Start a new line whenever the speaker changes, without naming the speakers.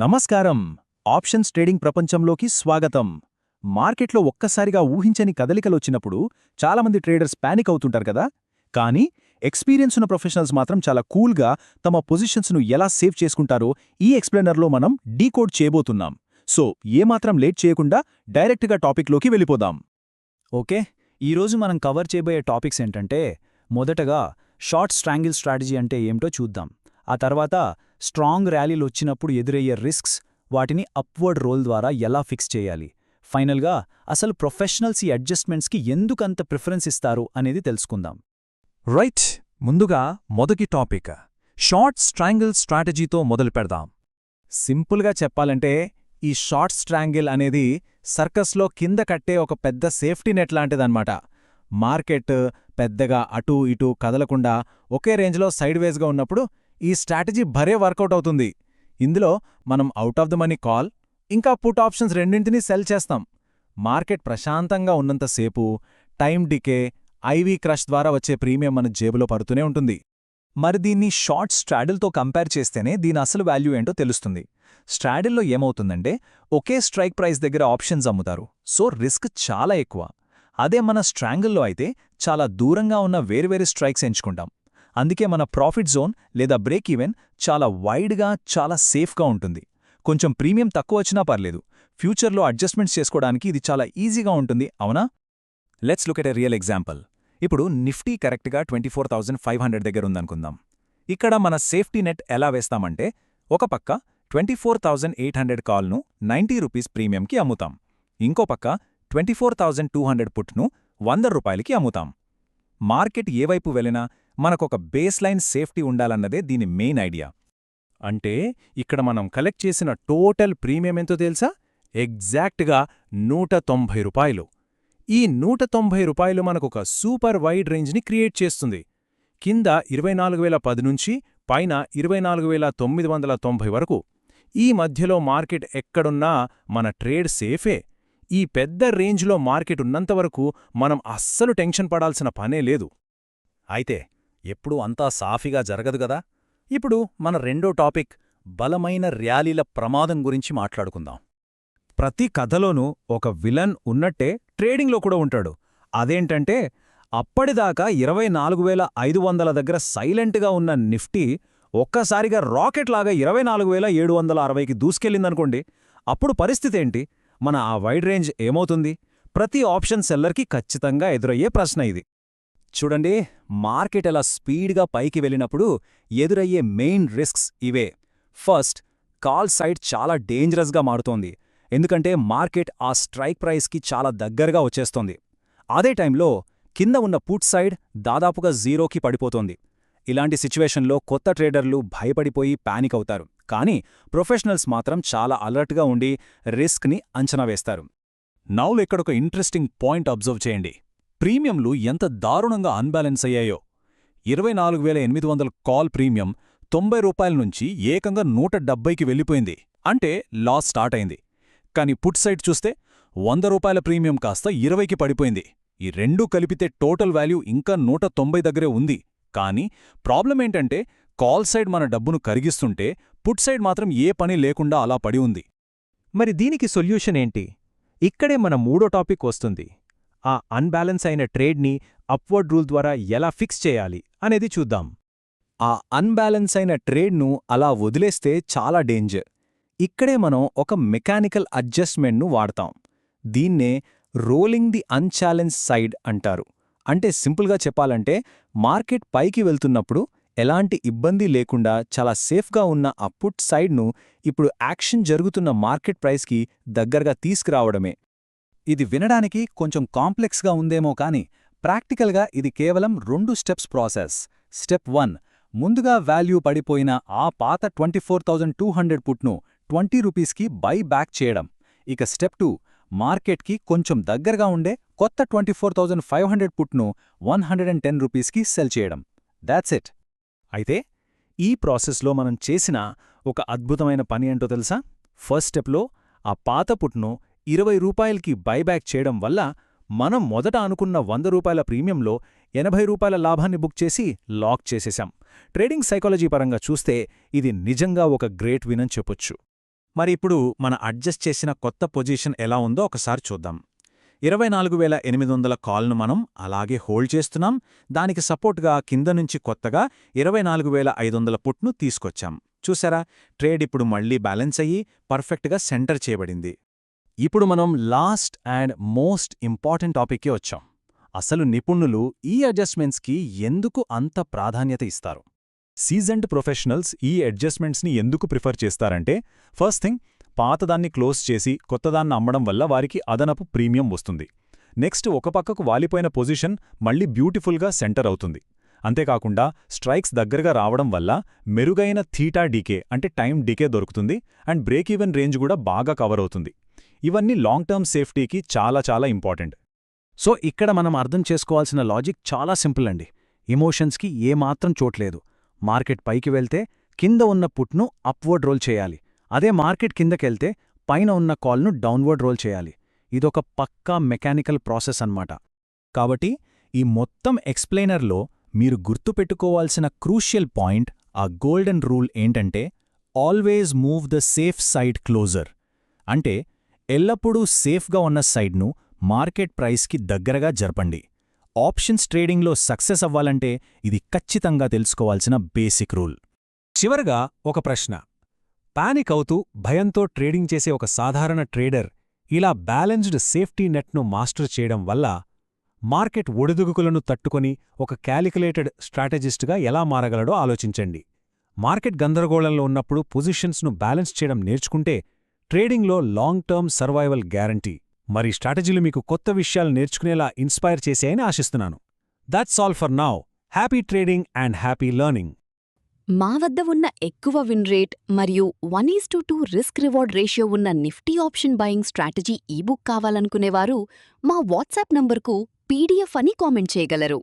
నమస్కారం. Options trading ప్రపంచంలోకి స్వాగతం. మార్కెట్లో ఒక్కసారిగా ఊహించని కదలికలొచ్చినప్పుడు చాలామంది ట్రేడర్స్ పానిక్ అవుతుంటారు కదా. కానీ ఎక్స్పీరియన్స్ ఉన్న ప్రొఫెషనల్స్ మాత్రం చాలా కూల్గా తమ పొజిషన్స్ను ఎలా సేవ్ చేసుకుంటారో ఈ ఎక్స్ప్లెయినర్లో మనం డీకోడ్ చేయబోతున్నాం. సో ఏమాత్రం లేట్ చేయకుండా డైరెక్ట్గా టాపిక్లోకి వెళ్ళిపోదాం.
ఓకే, ఈరోజు మనం కవర్ చేయబోయే టాపిక్స్ ఏంటంటే, మొదటగా షార్ట్ స్ట్రాంగిల్ స్ట్రాటజీ అంటే ఏమిటో చూద్దాం. ఆ తర్వాత స్ట్రాంగ్ ర్యాలీలు వచ్చినప్పుడు ఎదురయ్యే రిస్క్స్, వాటిని అప్వర్డ్ రోల్ ద్వారా ఎలా ఫిక్స్ చేయాలి. ఫైనల్గా అసలు ప్రొఫెషనల్స్ ఈ అడ్జస్ట్మెంట్స్కి ఎందుకంత ప్రిఫరెన్స్ ఇస్తారు అనేది తెలుసుకుందాం.
రైట్, ముందుగా మొదటి టాపిక్ షార్ట్ స్ట్రాంగిల్ స్ట్రాటజీతో మొదలు పెడదాం.
సింపుల్గా చెప్పాలంటే ఈ షార్ట్ స్ట్రాంగిల్ అనేది సర్కస్లో కింద కట్టే ఒక పెద్ద సేఫ్టీ నెట్ లాంటిదన్నమాట. మార్కెట్ పెద్దగా అటూ ఇటూ కదలకుండా ఒకే రేంజ్లో సైడ్ వేస్గా ఉన్నప్పుడు ఈ స్ట్రాటజీ భరే వర్కౌట్ అవుతుంది. ఇందులో మనం out of the money call, ఇంకా పుట్ ఆప్షన్స్ రెండింటినీ సెల్ చేస్తాం. మార్కెట్ ప్రశాంతంగా ఉన్నంతసేపు టైం డికే, ఐవీ క్రష్ ద్వారా వచ్చే ప్రీమియం మన జేబులో పడుతూనే ఉంటుంది.
మరి దీన్ని షార్ట్ స్ట్రాడిల్తో కంపేర్ చేస్తేనే దీని అసలు వాల్యూ ఏంటో తెలుస్తుంది. స్ట్రాడిల్లో ఏమవుతుందంటే ఒకే స్ట్రైక్ ప్రైస్ దగ్గర ఆప్షన్స్ అమ్ముతారు, సో రిస్క్ చాలా ఎక్కువ. అదే మన స్ట్రాంగిల్లో అయితే చాలా దూరంగా ఉన్న వేర్వేరు స్ట్రైక్స్ ఎంచుకుంటాం. అందుకే మన ప్రాఫిట్ జోన్ లేదా బ్రేక్ ఈవెన్ చాలా వైడ్గా, చాలా సేఫ్గా ఉంటుంది. కొంచెం ప్రీమియం తక్కువ వచ్చినా పర్లేదు, ఫ్యూచర్లో అడ్జస్ట్మెంట్స్ చేసుకోవడానికి ఇది చాలా ఈజీగా ఉంటుంది, అవునా? Let's look at a real example. ఇప్పుడు నిఫ్టీ కరెక్ట్గా 24,500 దగ్గర ఉందనుకుందాం. ఇక్కడ మన సేఫ్టీ నెట్ ఎలా వేస్తామంటే, ఒక పక్క 24,800 కాల్ను 90 రూపీస్ ప్రీమియంకి అమ్ముతాం, ఇంకో పక్క 24,200 పుట్ను 100 రూపాయలకి అమ్ముతాం. మార్కెట్ ఏవైపు వెళ్ళినా మనకొక బేస్ లైన్ సేఫ్టీ ఉండాలన్నదే దీని మెయిన్ ఐడియా.
అంటే ఇక్కడ మనం కలెక్ట్ చేసిన టోటల్ ప్రీమియం ఎంతో తెలుసా? ఎగ్జాక్ట్గా 190 రూపాయలు. ఈ 190 రూపాయలు మనకొక సూపర్ వైడ్ రేంజ్ని క్రియేట్ చేస్తుంది. కింద 24,010 నుంచి పైన 24,990 వరకు. ఈ మధ్యలో మార్కెట్ ఎక్కడున్నా మన ట్రేడ్ సేఫే. ఈ పెద్ద రేంజ్లో మార్కెట్ ఉన్నంతవరకు మనం అస్సలు టెన్షన్ పడాల్సిన పనే లేదు.
అయితే ఎప్పుడూ అంతా సాఫీగా జరగదు గదా. ఇప్పుడు మన రెండో టాపిక్ బలమైన ర్యాలీల ప్రమాదం గురించి మాట్లాడుకుందాం.
ప్రతి కథలోనూ ఒక విలన్ ఉన్నట్టే ట్రేడింగ్లో కూడా ఉంటాడు. అదేంటంటే, అప్పటిదాకా 24,500 దగ్గర సైలెంట్గా ఉన్న నిఫ్టీ ఒక్కసారిగా రాకెట్లాగా 24,760కి దూసుకెళ్ళిందనుకోండి. అప్పుడు పరిస్థితేంటి? మన ఆ వైడ్ రేంజ్ ఏమవుతుంది? ప్రతి ఆప్షన్ సెల్లర్కి ఖచ్చితంగా ఎదురయ్యే ప్రశ్న ఇది.
చూడండి, మార్కెట్ అలా స్పీడ్గా పైకి వెళ్ళినప్పుడు ఎదురయ్యే మెయిన్ రిస్క్స్ ఇవే. ఫస్ట్, కాల్ సైడ్ చాలా డేంజరస్గా మారుతోంది. ఎందుకంటే మార్కెట్ ఆ స్ట్రైక్ ప్రైస్కి చాలా దగ్గరగా వచ్చేస్తోంది. అదే టైంలో కింద ఉన్న పుట్ సైడ్ దాదాపుగా జీరోకి పడిపోతోంది. ఇలాంటి సిచ్యువేషన్లో కొత్త ట్రేడర్లు భయపడిపోయి పానిక్ అవుతారు. కానీ ప్రొఫెషనల్స్ మాత్రం చాలా అలర్ట్గా ఉండి రిస్క్ని అంచనా వేస్తారు.
నౌ ఇక్కడొక ఇంట్రెస్టింగ్ పాయింట్ అబ్జర్వ్ చేయండి. ప్రీమియంలు ఎంత దారుణంగా అన్బ్యాలెన్స్ అయ్యాయో. 24,800 కాల్ ప్రీమియం 90 రూపాయల నుంచి ఏకంగా 170కి వెళ్ళిపోయింది. అంటే లాస్ స్టార్ట్ అయింది. కాని పుట్ సైడ్ చూస్తే 100 రూపాయల ప్రీమియం కాస్త 20కి పడిపోయింది. ఈ రెండూ కలిపితే టోటల్ వాల్యూ ఇంకా 190 దగ్గరే ఉంది. కానీ ప్రాబ్లమేంటంటే, కాల్ సైడ్ మన డబ్బును కరిగిస్తుంటే పుట్ సైడ్ మాత్రం ఏ పని లేకుండా అలా పడి ఉంది.
మరి దీనికి సొల్యూషన్ ఏంటి? ఇక్కడే మన మూడో టాపిక్ వస్తుంది. ఆ అన్బ్యాలెన్స్ అయిన ట్రేడ్ని అప్వర్డ్ రూల్ ద్వారా ఎలా ఫిక్స్ చేయాలి అనేది చూద్దాం.
ఆ అన్బ్యాలెన్స్ అయిన ట్రేడ్ను అలా వదిలేస్తే చాలా డేంజర్. ఇక్కడే మనం ఒక మెకానికల్ అడ్జస్ట్మెంట్ను వాడతాం. దీన్నే రోలింగ్ ది అన్ఛాలెంజ్ సైడ్ అంటారు. అంటే సింపుల్గా చెప్పాలంటే, మార్కెట్ పైకి వెళ్తున్నప్పుడు ఎలాంటి ఇబ్బంది లేకుండా చాలా సేఫ్గా ఉన్న ఆ పుట్ సైడ్ను ఇప్పుడు యాక్షన్ జరుగుతున్న మార్కెట్ ప్రైస్కి దగ్గరగా తీసుకురావడమే.
ఇది వినడానికి కొంచెం కాంప్లెక్స్గా ఉందేమో కానీ ప్రాక్టికల్గా ఇది కేవలం 2 స్టెప్స్ ప్రాసెస్. స్టెప్ 1, ముందుగా వాల్యూ పడిపోయిన ఆ పాత 24,200 పుట్ను 20 రూపీస్కి బై బ్యాక్ చేయడం. ఇక స్టెప్ 2, మార్కెట్కి కొంచెం దగ్గరగా ఉండే కొత్త 24,500 పుట్ను 110 రూపీస్కి సెల్ చేయడం. That's it.
అయితే ఈ ప్రాసెస్లో మనం చేసిన ఒక అద్భుతమైన పని ఏంటో తెలుసా? ఫస్ట్ స్టెప్లో ఆ పాత పుట్ను 20 రూపాయలకి బైబ్యాక్ చేయడం వల్ల మనం మొదట అనుకున్న 100 రూపాయల ప్రీమియంలో 80 రూపాయల లాభాన్ని బుక్ చేసి లాక్ చేసేశాం. ట్రేడింగ్ సైకాలజీ పరంగా చూస్తే ఇది నిజంగా ఒక గ్రేట్ విన్ అని చెప్పొచ్చు. మరి ఇప్పుడు మన అడ్జస్ట్ చేసిన కొత్త పొజిషన్ ఎలా ఉందో ఒకసారి చూద్దాం. 24,800 కాల్ను మనం అలాగే హోల్డ్ చేస్తున్నాం. దానికి సపోర్ట్గా కింద నుంచి కొత్తగా 24,500 పుట్ను తీసుకొచ్చాం. చూసారా, ట్రేడ్ ఇప్పుడు మళ్లీ బ్యాలెన్స్ అయ్యి పర్ఫెక్ట్గా సెంటర్ చేయబడింది. ఇప్పుడు మనం లాస్ట్ అండ్ మోస్ట్ ఇంపార్టెంట్ టాపిక్కి వచ్చాం. అసలు నిపుణులు ఈ అడ్జస్ట్మెంట్స్కి ఎందుకు అంత ప్రాధాన్యత ఇస్తారు?
సీజన్డ్ ప్రొఫెషనల్స్ ఈ అడ్జస్ట్మెంట్స్ని ఎందుకు ప్రిఫర్ చేస్తారంటే, ఫస్ట్ థింగ్, పాతదాన్ని క్లోజ్ చేసి కొత్తదాన్ని అమ్మడం వల్ల వారికి అదనపు ప్రీమియం వస్తుంది. నెక్స్ట్, ఒక పక్కకు వాలిపోయిన పొజిషన్ మళ్ళీ బ్యూటిఫుల్గా సెంటర్ అవుతుంది. అంతేకాకుండా స్ట్రైక్స్ దగ్గరగా రావడం వల్ల మెరుగైన థీటా డీకే అంటే టైం డీకే దొరుకుతుంది అండ్ బ్రేక్ ఈవెన్ రేంజ్ కూడా బాగా కవర్ అవుతుంది. ఇవన్నీ లాంగ్ టర్మ్ సేఫ్టీకి చాలా చాలా ఇంపార్టెంట్.
సో ఇక్కడ మనం అర్థం చేసుకోవాల్సిన లాజిక్ చాలా సింపుల్ అండి. ఎమోషన్స్కి ఏమాత్రం చోట్లేదు. మార్కెట్ పైకి వెళ్తే కింద ఉన్న పుట్ను అప్వర్డ్ రోల్ చేయాలి. అదే మార్కెట్ కిందకెళ్తే పైన ఉన్న కాల్ను డౌన్వర్డ్ రోల్ చేయాలి. ఇదొక పక్కా మెకానికల్ ప్రాసెస్ అన్నమాట.
కాబట్టి ఈ మొత్తం ఎక్స్ప్లెయినర్లో మీరు గుర్తుపెట్టుకోవాల్సిన క్రూషియల్ పాయింట్, ఆ గోల్డెన్ రూల్ ఏంటంటే, always move the safe side closer. అంటే ఎల్లప్పుడూ సేఫ్గా ఉన్న సైడ్ను మార్కెట్ ప్రైస్కి దగ్గరగా జరపండి. ఆప్షన్స్ ట్రేడింగ్లో సక్సెస్ అవ్వాలంటే ఇది ఖచ్చితంగా తెలుసుకోవాల్సిన బేసిక్ రూల్.
చివరగా ఒక ప్రశ్న. పానిక్ అవుతూ భయంతో ట్రేడింగ్ చేసే ఒక సాధారణ ట్రేడర్ ఇలా బ్యాలెన్స్డ్ సేఫ్టీ నెట్ను మాస్టర్ చేయడం వల్ల మార్కెట్ ఒడిదుడుకులను తట్టుకొని ఒక క్యాలిక్యులేటెడ్ స్ట్రాటజిస్ట్గా ఎలా మారగలడో ఆలోచించండి. మార్కెట్ గందరగోళంలో ఉన్నప్పుడు పొజిషన్స్ను బ్యాలెన్స్ చేయడం నేర్చుకుంటే ట్రేడింగ్లో లాంగ్ టర్మ్ సర్వైవల్ గ్యారంటీ. మరి స్ట్రాటజీలు మీకు కొత్త విషయాలు నేర్చుకునేలా ఇన్స్పైర్ చేశాయని ఆశిస్తున్నాను. That's all for now. Happy trading and happy learning.
మా వద్ద ఉన్న ఎక్కువ విన్ రేట్ మరియు 1:2 రిస్క్ రివార్డ్ రేషియో ఉన్న Nifty option buying strategy ebook కావాలనుకునేవారు మా వాట్సాప్ నంబర్కు PDF అని కామెంట్ చేయగలరు.